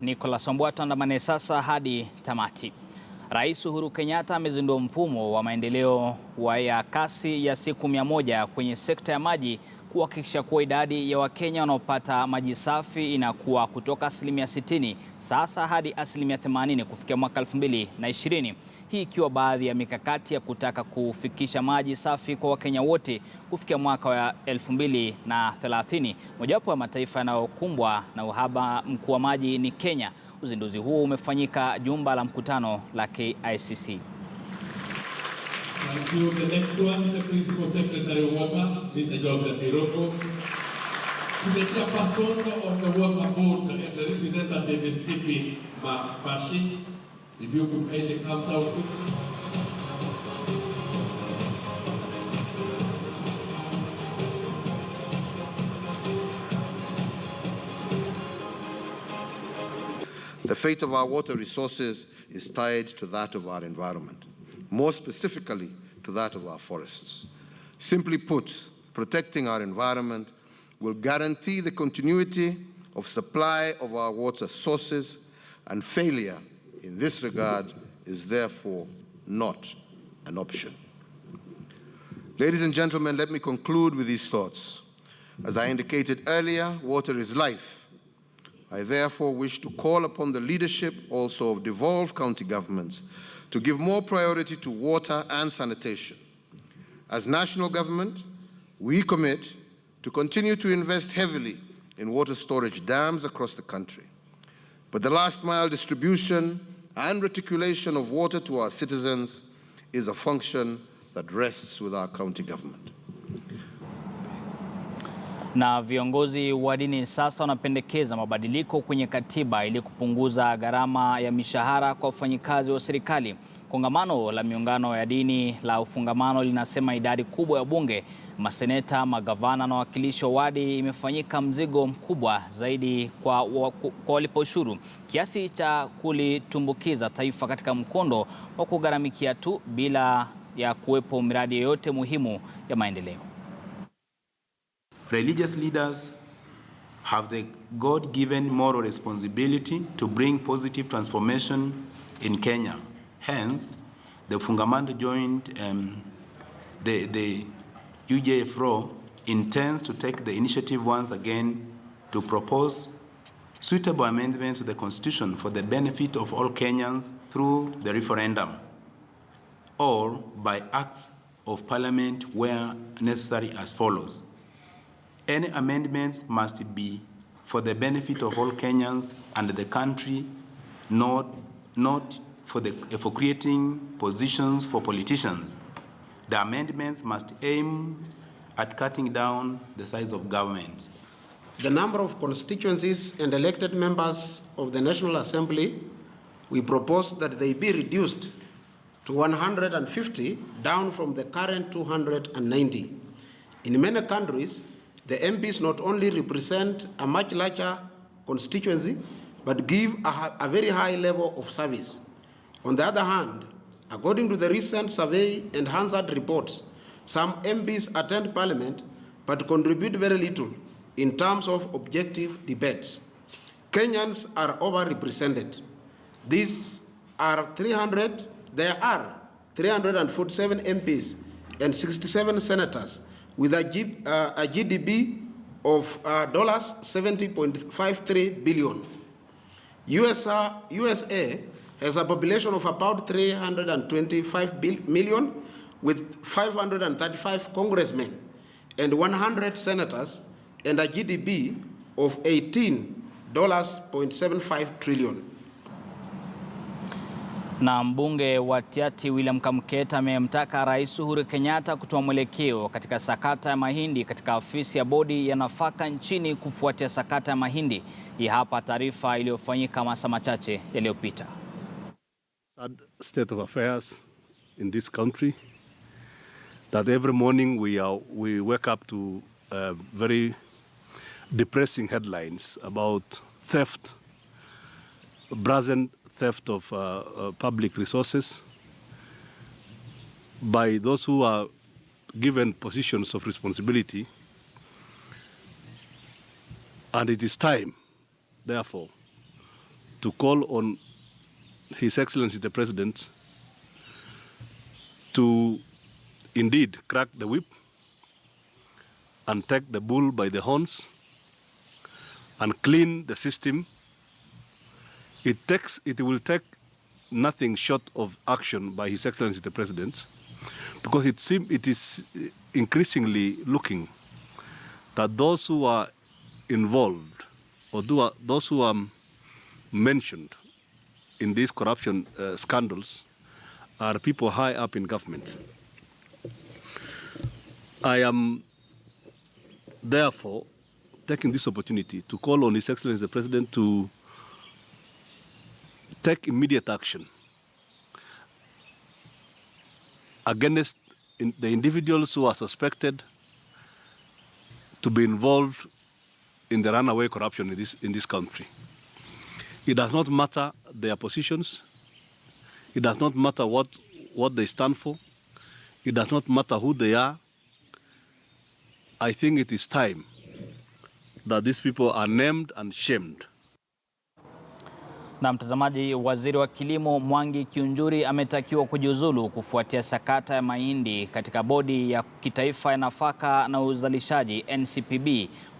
Nicholas Wambua andamane sasa hadi tamati. Rais Uhuru Kenyatta amezindua mfumo wa maendeleo ya kasi ya siku 100 kwenye sekta ya maji kuhakikisha kuwa idadi ya Wakenya wanaopata maji safi inakuwa kutoka 60% sasa hadi 80% kufikia mwaka 2020. Hii ikiwa baadhi ya mikakati ya kutaka kufikisha maji safi kwa Wakenya wote kufikia mwaka wa 2030. Mojawapo ya mataifa yanayokumbwa na uhaba mkuu wa maji ni Kenya. Uzinduzi huo umefanyika jumba la mkutano la KICC. Thank you. The next one is the Principal Secretary of Water, Mr. Joseph Iroko. To the Chairperson of the Water Board, the Representative is Stephen Mabashi. If you could kindly come down quickly. The fate of our water resources is tied to that of our environment, more specifically to that of our forests. Simply put, protecting our environment will guarantee the continuity of supply of our water sources, and failure in this regard is therefore not an option. Ladies and gentlemen, let me conclude with these thoughts. As I indicated earlier, water is life. I therefore wish to call upon the leadership also of devolved county governments to give more priority to water and sanitation. As national government, we commit to continue to invest heavily in water storage dams across the country. But the last mile distribution and reticulation of water to our citizens is a function that rests with our county government. Na viongozi wa dini sasa wanapendekeza mabadiliko kwenye katiba ili kupunguza gharama ya mishahara kwa wafanyikazi wa serikali. Kongamano la miungano ya dini la ufungamano linasema idadi kubwa ya bunge, maseneta, magavana na wawakilishi wa wadi imefanyika mzigo mkubwa zaidi kwa walipa ushuru, kiasi cha kulitumbukiza taifa katika mkondo wa kugharamikia tu bila ya kuwepo miradi yoyote muhimu ya maendeleo. Religious leaders have the God-given moral responsibility to bring positive transformation in Kenya. Hence, the Fungamando joined the UJFRO intends to take the initiative once again to propose suitable amendments to the Constitution for the benefit of all Kenyans through the referendum or by acts of Parliament where necessary as follows. Any amendments must be for the benefit of all Kenyans and the country, not for creating positions for politicians. The amendments must aim at cutting down the size of government. The number of constituencies and elected members of the National Assembly, we propose that they be reduced to 150, down from the current 290. In many countries, the MPs not only represent a much larger constituency, but give a very high level of service. On the other hand, according to the recent survey and Hansard reports, some MPs attend Parliament but contribute very little in terms of objective debates. Kenyans are overrepresented. There are 347 MPs and 67 senators with a GDP of $70.53 billion. USA has a population of about 325 million with 535 congressmen and 100 senators and a GDP of $18.75 trillion. Na mbunge wa Tiaty William Kamketa amemtaka Rais Uhuru Kenyatta kutoa mwelekeo katika sakata ya mahindi katika ofisi ya bodi ya nafaka nchini kufuatia sakata ya mahindi. Hii hapa taarifa iliyofanyika masaa machache yaliyopita. Sad state of affairs in this country, that every morning we wake up to very depressing headlines about theft, brazen theft of public resources by those who are given positions of responsibility. And it is time, therefore, to call on His Excellency the President to indeed crack the whip and take the bull by the horns and clean the system. It will take nothing short of action by His Excellency the President, because it is increasingly looking that those who are involved or those who are mentioned in these corruption scandals are people high up in government. I am therefore taking this opportunity to call on His Excellency the President to take immediate action against the individuals who are suspected to be involved in the runaway corruption in this country. It does not matter their positions. It does not matter what they stand for. It does not matter who they are. I think it is time that these people are named and shamed. Na mtazamaji, waziri wa kilimo Mwangi Kiunjuri ametakiwa kujiuzulu kufuatia sakata ya mahindi katika bodi ya kitaifa ya nafaka na uzalishaji NCPB.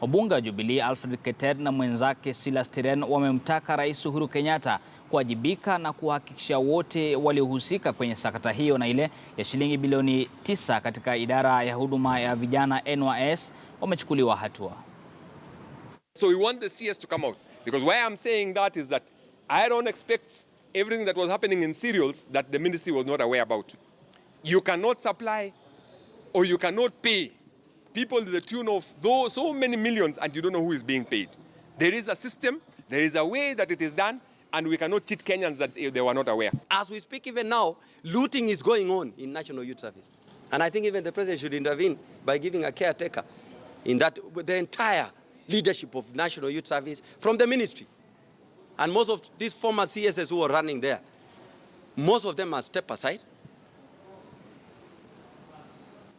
Wabunge wa Jubilee Alfred Keter na mwenzake Silas Tiren wamemtaka Rais Uhuru Kenyatta kuwajibika na kuhakikisha wote waliohusika kwenye sakata hiyo na ile ya shilingi bilioni 9 katika idara ya huduma ya vijana NYS wamechukuliwa hatua. So we want the CS to come out, because why I'm saying that is that I don't expect everything that was happening in cereals that the ministry was not aware about. You cannot supply or you cannot pay people to the tune of so many millions and you don't know who is being paid. There is a system, there is a way that it is done, and we cannot cheat Kenyans that they were not aware. As we speak even now, looting is going on in National Youth Service. And I think even the President should intervene by giving a caretaker in that, the entire leadership of National Youth Service from the ministry. And most of these former CSS who are running there, most of them must step aside.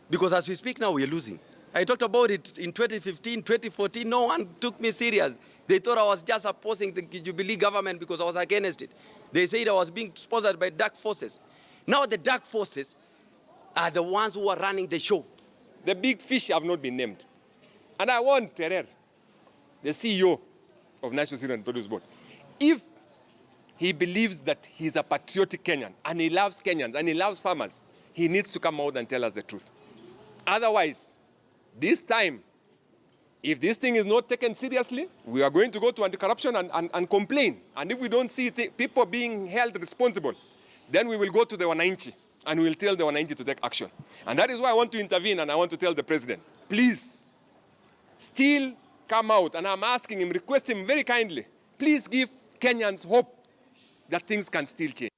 Because as we speak now, we are losing. I talked about it in 2015, 2014. No one took me serious. They thought I was just opposing the Jubilee government because I was against it. They said I was being sponsored by dark forces. Now the dark forces are the ones who are running the show. The big fish have not been named. And I want Terer, the CEO of National Cereal and Produce Board, if he believes that he's a patriotic Kenyan and he loves Kenyans and he loves farmers, he needs to come out and tell us the truth. Otherwise, this time, if this thing is not taken seriously, we are going to go to anti-corruption and complain. And if we don't see people being held responsible, then we will go to the Wananchi and we will tell the Wananchi to take action. And that is why I want to intervene and I want to tell the President, please, still come out. And I'm asking him, request him very kindly, please give Kenyans hope that things can still change.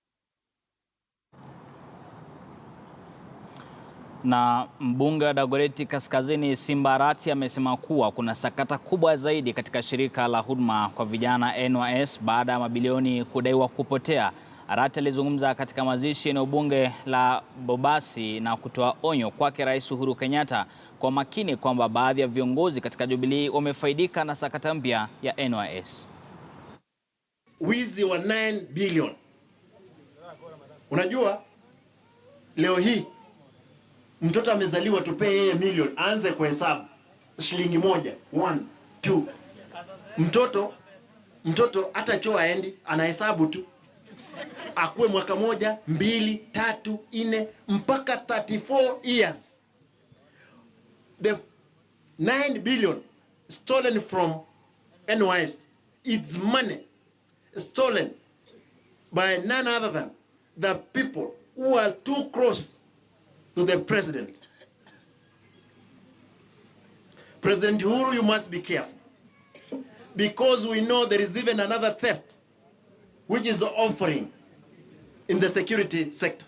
Na mbunge wa Dagoretti Kaskazini Simba Arati amesema kuwa kuna sakata kubwa zaidi katika shirika la huduma kwa vijana NYS baada ya mabilioni kudaiwa kupotea. Arati alizungumza katika mazishi eneo bunge la Bobasi na kutoa onyo kwake Rais Uhuru Kenyatta kwa makini kwamba baadhi ya viongozi katika Jubilee wamefaidika na sakata mpya ya NYS. Wizi wa 9 billion. Unajua leo hii mtoto amezaliwa tupe yeye milioni, aanze kuhesabu shilingi moja 1 2. Mtoto hata choo aendi, anahesabu tu. Akue mwaka 1 2 3 4 mpaka 34 years. The 9 billion stolen from NYS, it's money stolen by none other than the people who are too close to the president. President Uhuru, you must be careful, because we know there is even another theft which is offering in the security sector.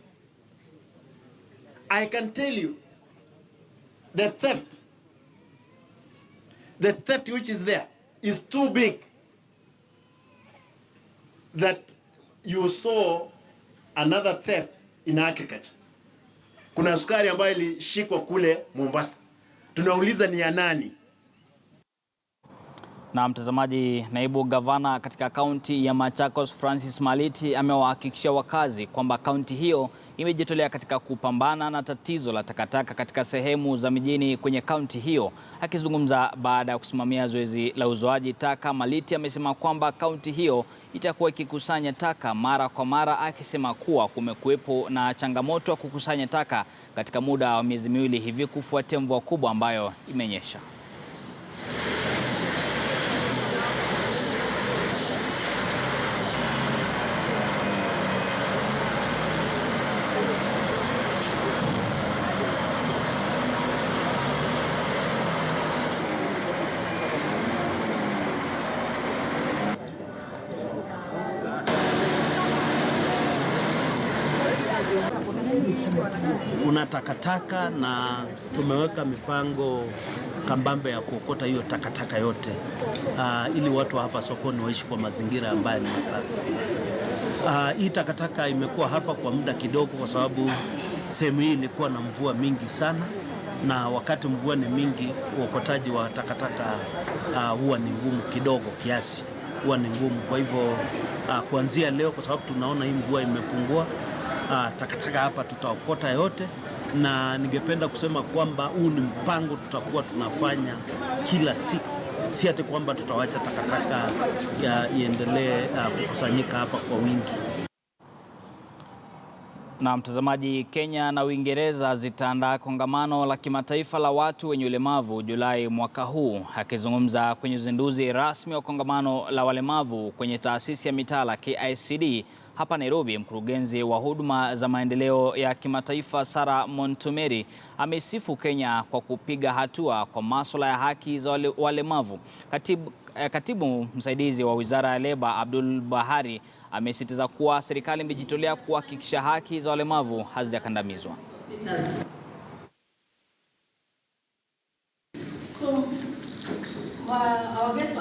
I can tell you the theft which is there is too big that you saw another theft in agriculture. Kuna sukari ambayo ilishikwa kule Mombasa. Tunauliza ni ya nani? Na mtazamaji, naibu gavana katika kaunti ya Machakos Francis Maliti amewahakikishia wakazi kwamba kaunti hiyo imejitolea katika kupambana na tatizo la takataka katika sehemu za mijini kwenye kaunti hiyo. Akizungumza baada ya kusimamia zoezi la uzoaji taka, Maliti amesema kwamba kaunti hiyo itakuwa ikikusanya taka mara kwa mara, akisema kuwa kumekuwepo na changamoto ya kukusanya taka katika muda wa miezi miwili hivi kufuatia mvua kubwa ambayo imenyesha. Kuna takataka na tumeweka mipango kambambe ya kuokota hiyo takataka yote ili watu hapa sokoni waishi kwa mazingira ambayo ni safi. Hii takataka imekuwa hapa kwa muda kidogo kwa sababu sehemu hii ilikuwa na mvua mingi sana, na wakati mvua ni mingi uokotaji wa takataka huwa ni ngumu kidogo, kiasi huwa ni ngumu. Kwa hivyo kuanzia leo, kwa sababu tunaona hii mvua imepungua, takataka hapa tutaokota yote, na ningependa kusema kwamba huu ni mpango tutakuwa tunafanya kila siku, si ati kwamba tutawacha takataka iendelee kukusanyika hapa kwa wingi. Na mtazamaji, Kenya na Uingereza zitaandaa kongamano la kimataifa la watu wenye ulemavu Julai mwaka huu. Akizungumza kwenye uzinduzi rasmi wa kongamano la walemavu kwenye taasisi ya mitaala KICD hapa Nairobi, mkurugenzi wa huduma za maendeleo ya kimataifa Sarah Montomeri amesifu Kenya kwa kupiga hatua kwa masuala ya haki za walemavu. Katibu msaidizi wa Wizara ya Leba Abdul Bahari amesisitiza kuwa serikali imejitolea kuhakikisha haki za walemavu hazijakandamizwa. So, our guest,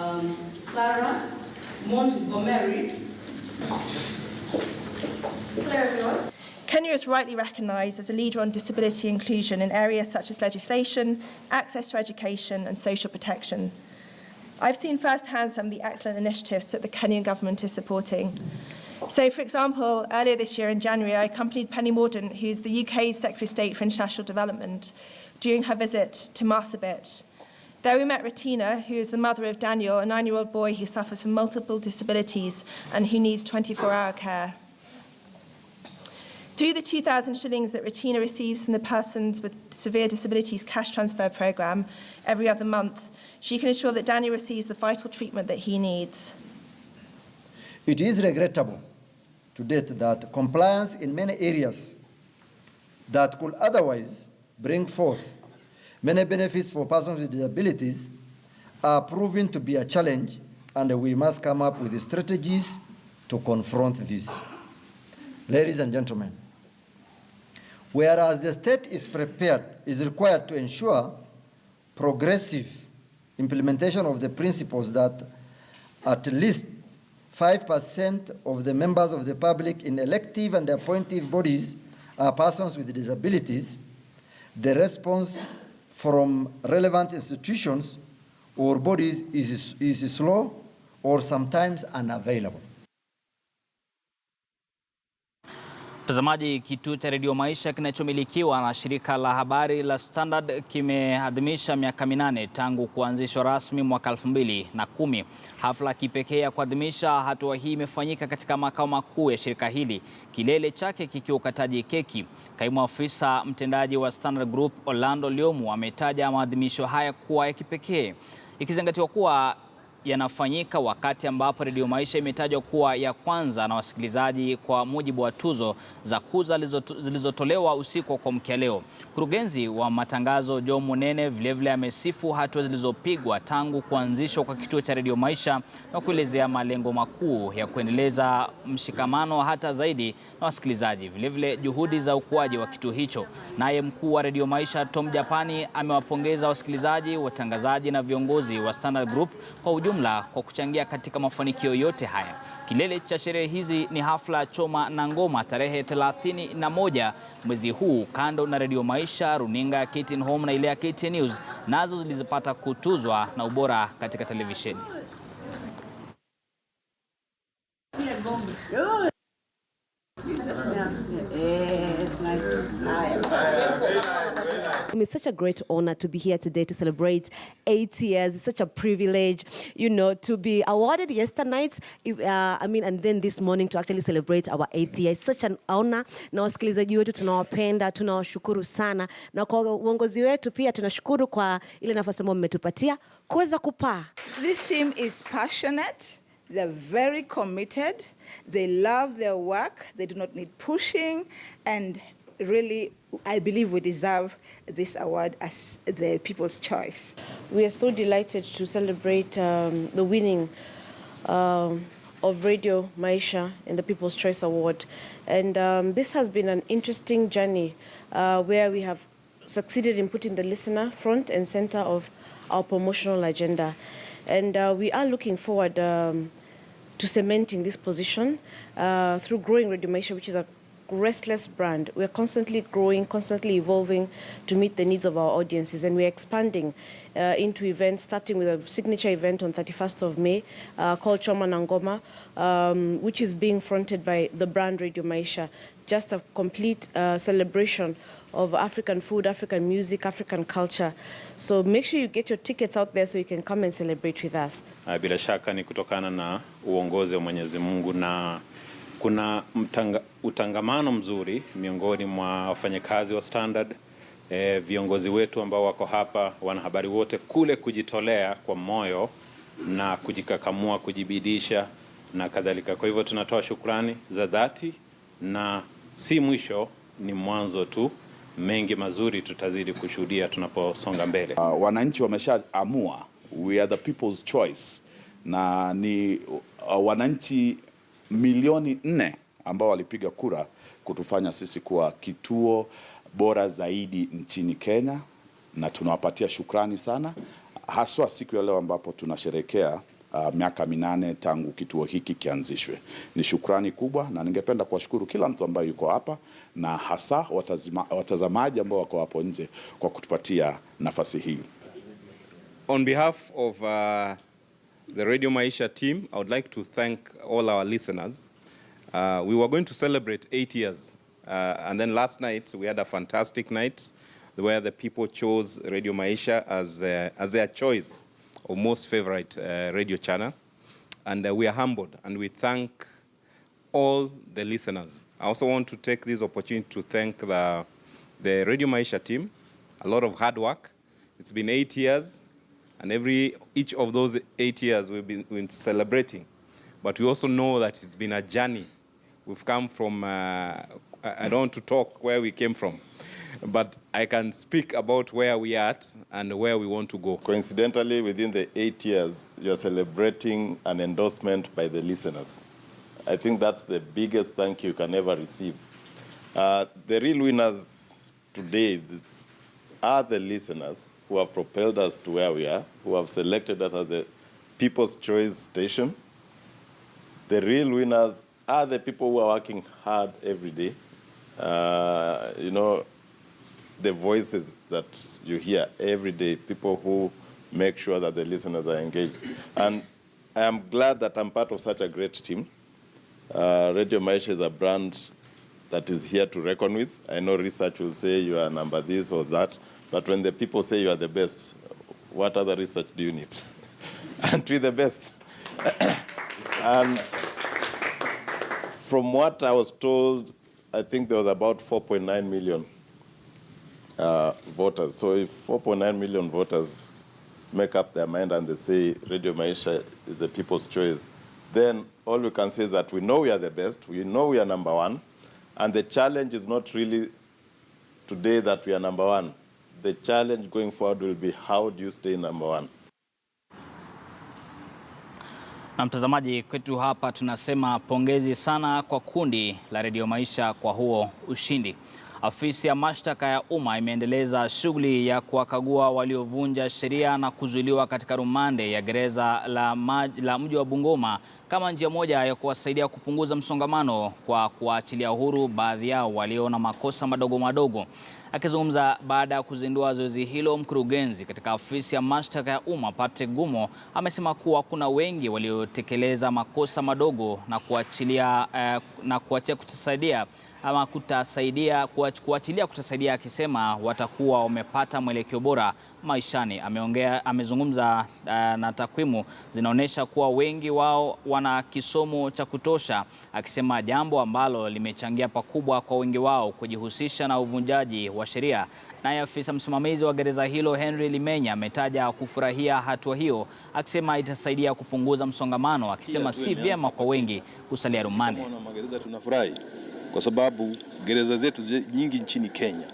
Sarah Montomeri. Hello everyone. Kenya is rightly recognised as a leader on disability inclusion in areas such as legislation, access to education and social protection. I've seen firsthand some of the excellent initiatives that the Kenyan government is supporting. So, for example, earlier this year in January, I accompanied Penny Mordaunt, who's the UK's Secretary of State for International Development, during her visit to Marsabit. There we met Ratina, who is the mother of Daniel, a 9-year-old boy who suffers from multiple disabilities and who needs 24-hour care. Through the 2,000 shillings that Ratina receives from the Persons with Severe Disabilities Cash Transfer Programme every other month, she can ensure that Daniel receives the vital treatment that he needs. It is regrettable to date that compliance in many areas that could otherwise bring forth many benefits for persons with disabilities are proving to be a challenge, and we must come up with strategies to confront this. Ladies and gentlemen, whereas the state is required to ensure progressive implementation of the principles that at least 5% of the members of the public in elective and appointive bodies are persons with disabilities, the response from relevant institutions or bodies is slow or sometimes unavailable. Mtazamaji, kituo cha Radio Maisha kinachomilikiwa na shirika la habari la Standard kimeadhimisha miaka minane tangu kuanzishwa rasmi mwaka 2010. Hafla kipekee ya kuadhimisha hatua hii imefanyika katika makao makuu ya shirika hili, kilele chake kikiwa ukataji keki. Kaimu afisa mtendaji wa Standard Group Lyomu ametaja maadhimisho haya kuwa ya kipekee, ikizingatiwa kuwa yanafanyika wakati ambapo Radio Maisha imetajwa kuwa ya kwanza na wasikilizaji kwa mujibu wa tuzo za kuza zilizotolewa usiku wa kuamkia leo. Mkurugenzi wa matangazo Lyomu vilevile amesifu hatua zilizopigwa tangu kuanzishwa kwa kituo cha Radio Maisha na kuelezea malengo makuu ya kuendeleza mshikamano hata zaidi na wasikilizaji, vilevile juhudi za ukuaji wa kituo hicho. Naye mkuu wa Radio Maisha Tom Japani amewapongeza wasikilizaji, watangazaji na viongozi wa Standard Group kwa ujumla ujumla kwa kuchangia katika mafanikio yote haya. Kilele cha sherehe hizi ni hafla choma na ngoma tarehe 31 mwezi huu. Kando na Radio Maisha, runinga ya KTN Home na ile ya KTN News nazo zilizopata kutuzwa na ubora katika televisheni. It's such a great honor to be here today to celebrate 8 years. It's such a privilege, you know, to be awarded yesterday night, and then this morning to actually celebrate our 8th year. It's such an honor. Na wasikilizaji wetu tunawapenda, tunawashukuru sana. Na kwa uongozi wetu pia tunashukuru kwa ile nafasi ambayo mmetupatia kuweza kupaa. This team is passionate. They're very committed. They love their work. They do not need pushing, and really, I believe we deserve this award as the people's choice. We are so delighted to celebrate the winning of Radio Maisha in the People's Choice Award. And this has been an interesting journey where we have succeeded in putting the listener front and center of our promotional agenda. And we are looking forward to cementing this position through growing Radio Maisha, which is a restless brand. We're constantly growing, constantly evolving to meet the needs of our audiences, and we're expanding into events, starting with a signature event on 31st of May called Choma na Ngoma, which is being fronted by the brand Radio Maisha. Just a complete celebration of African food, African music, African culture. So make sure you get your tickets out there so you can come and celebrate with us. Bila shaka ni kutokana na uongozi wa Mwenyezi Mungu na kuna utangamano mzuri miongoni mwa wafanyakazi wa Standard, viongozi wetu ambao wako hapa, wanahabari wote kule kujitolea kwa moyo na kujikakamua, kujibidisha na kadhalika. Kwa hivyo tunatoa shukrani za dhati na si mwisho, ni mwanzo tu. Mengi mazuri tutazidi kushuhudia tunaposonga mbele. Wananchi wameshaamua, we are the people's choice, na ni wananchi milioni 4 ambao walipiga kura kutufanya sisi kuwa kituo bora zaidi nchini Kenya, na tunawapatia shukrani sana, haswa siku ya leo ambapo tunasherehekea miaka 8 tangu kituo hiki kianzishwe. Ni shukrani kubwa, na ningependa kuwashukuru kila mtu ambaye yuko hapa na hasa watazamaji ambao wako hapo nje kwa kutupatia nafasi hii. On behalf of the Radio Maisha team, I would like to thank all our listeners. We were going to celebrate 8 years, and then last night we had a fantastic night where the people chose Radio Maisha as their choice of most favorite radio channel, and we are humbled and we thank all the listeners. I also want to take this opportunity to thank the Radio Maisha team. A lot of hard work. It's been 8 years. And each of those 8 years we've been celebrating. But we also know that it's been a journey. We've come from, I don't want to talk where we came from, but I can speak about where we are at and where we want to go. Coincidentally, within the 8 years, you're celebrating an endorsement by the listeners. I think that's the biggest thank you can ever receive. The real winners today are the listeners who have propelled us to where we are, who have selected us as the People's Choice station. The real winners are the people who are working hard every day. You know, the voices that you hear every day, people who make sure that the listeners are engaged. And I am glad that I'm part of such a great team. Radio Maisha is a brand that is here to reckon with. I know research will say you are number this or that, but when the people say you are the best, what other research do you need? And we're the best. And from what I was told, I think there was about 4.9 million voters. So if 4.9 million voters make up their mind and they say Radio Maisha is the people's choice, then all we can say is that we know we are the best, we know we are number one, and the challenge is not really today that we are number one. The challenge going forward will be how do you stay number one. Na mtazamaji, kwetu hapa tunasema pongezi sana kwa kundi la Radio Maisha kwa huo ushindi. Afisi ya mashtaka ya umma imeendeleza shughuli ya kuwakagua waliovunja sheria na kuzuiliwa katika rumande ya gereza la mji wa Bungoma kama njia moja ya kuwasaidia kupunguza msongamano kwa kuachilia huru baadhi yao walio na makosa madogo madogo. Akizungumza baada ya kuzindua zoezi hilo, mkurugenzi katika afisi ya mashtaka ya umma Patrick Gumo amesema kuwa kuna wengi waliotekeleza makosa madogo na kuachilia kutasaidia ama kuachilia kutasaidia, akisema watakuwa wamepata mwelekeo bora maishani. Amezungumza na takwimu zinaonyesha kuwa wengi wao wana kisomo cha kutosha, akisema jambo ambalo limechangia pakubwa kwa wengi wao kujihusisha na uvunjaji wa sheria. Naye afisa msimamizi wa gereza hilo Henry Limenya ametaja kufurahia hatua hiyo, akisema itasaidia kupunguza msongamano, akisema si vyema kwa wengi kusalia rumande. Magereza tunafurahi kwa sababu gereza zetu nyingi nchini Kenya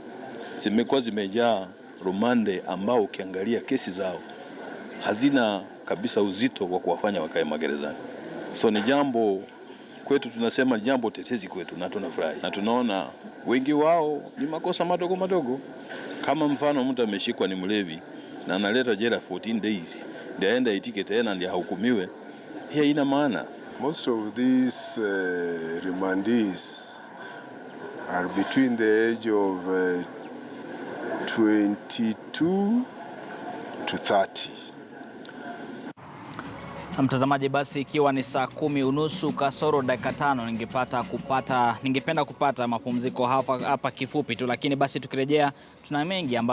zimekuwa zimejaa rumande ambao ukiangalia kesi zao hazina kabisa uzito wa kuwafanya wakae magerezani. So ni jambo kwetu, tunasema jambo tetezi kwetu, na tunafurahi. Na tunaona wengi wao ni makosa madogo madogo. Kama mfano mtu ameshikwa ni mlevi na analeta jela 14 days, ndio aenda itike tena ndio ahukumiwe. Hii ina maana. Most of these remandees are between the age of 22 to 30. Mtazamaji, basi ikiwa ni saa 10:30 kasoro dakika 5, ningependa kupata mapumziko hapa kifupi tu, lakini basi tukirejea tuna mengi ambayo